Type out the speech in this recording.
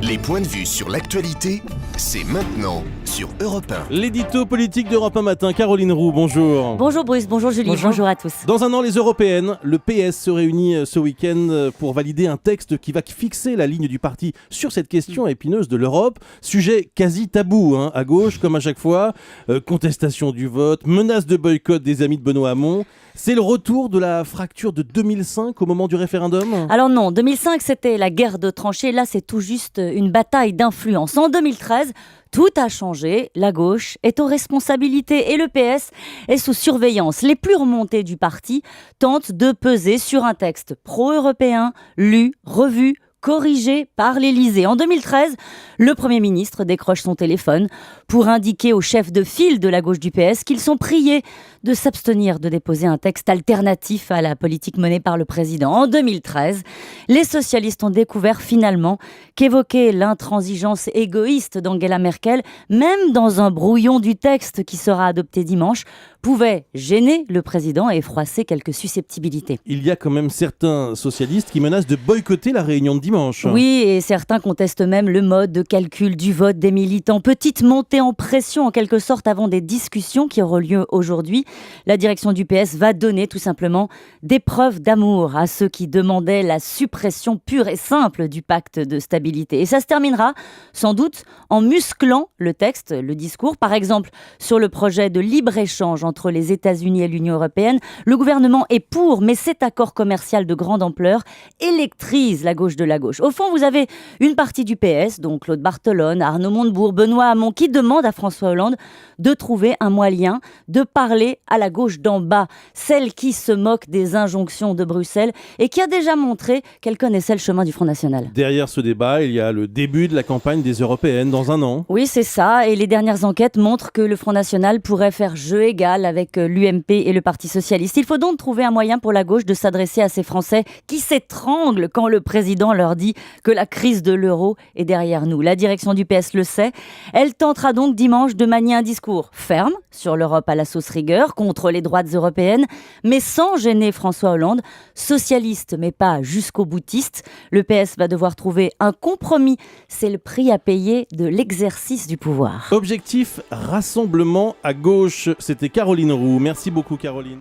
Les points de vue sur l'actualité, c'est maintenant sur Europe 1. L'édito politique d'Europe 1 matin, Caroline Roux, bonjour. Bonjour Bruce, bonjour Julie, bonjour à tous. Dans un an, les européennes, le PS se réunit ce week-end pour valider un texte qui va fixer la ligne du parti sur cette question épineuse de l'Europe. Sujet quasi tabou, à gauche comme à chaque fois. Contestation du vote, menace de boycott des amis de Benoît Hamon. C'est le retour de la fracture de 2005 au moment du référendum ? Alors non, 2005 c'était la guerre de tranchées, là c'est tout juste une bataille d'influence. En 2013, tout a changé, la gauche est aux responsabilités et le PS est sous surveillance. Les plus remontés du parti tentent de peser sur un texte pro-européen, lu, revu, corrigé par l'Élysée. En 2013, le Premier ministre décroche son téléphone pour indiquer aux chefs de file de la gauche du PS qu'ils sont priés de s'abstenir de déposer un texte alternatif à la politique menée par le président. En 2013, les socialistes ont découvert finalement qu'évoquer l'intransigeance égoïste d'Angela Merkel, même dans un brouillon du texte qui sera adopté dimanche, pouvait gêner le président et froisser quelques susceptibilités. Il y a quand même certains socialistes qui menacent de boycotter la réunion de dimanche. Oui, et certains contestent même le mode de calcul du vote des militants. Petite montée en pression en quelque sorte avant des discussions qui auront lieu aujourd'hui. La direction du PS va donner tout simplement des preuves d'amour à ceux qui demandaient la suppression pure et simple du pacte de stabilité. Et ça se terminera sans doute en musclant le texte, le discours. Par exemple, sur le projet de libre-échange entre les États-Unis et l'Union européenne, le gouvernement est pour, mais cet accord commercial de grande ampleur électrise la gauche de la gauche. Au fond, vous avez une partie du PS, donc Claude Barthelone, Arnaud Montebourg, Benoît Hamon, qui demande à François Hollande de trouver un moyen de parler à la gauche d'en bas, celle qui se moque des injonctions de Bruxelles et qui a déjà montré qu'elle connaissait le chemin du Front National. Derrière ce débat, il y a le début de la campagne des européennes dans un an. Oui, c'est ça. Et les dernières enquêtes montrent que le Front National pourrait faire jeu égal avec l'UMP et le Parti Socialiste. Il faut donc trouver un moyen pour la gauche de s'adresser à ces Français qui s'étranglent quand le président leur dit que la crise de l'euro est derrière nous. La direction du PS le sait. Elle tentera donc dimanche de manier un discours ferme sur l'Europe à la sauce rigueur, contre les droites européennes, mais sans gêner François Hollande. Socialiste, mais pas jusqu'au boutiste. Le PS va devoir trouver un compromis. C'est le prix à payer de l'exercice du pouvoir. Objectif, rassemblement à gauche. C'était Caroline Roux. Merci beaucoup Caroline.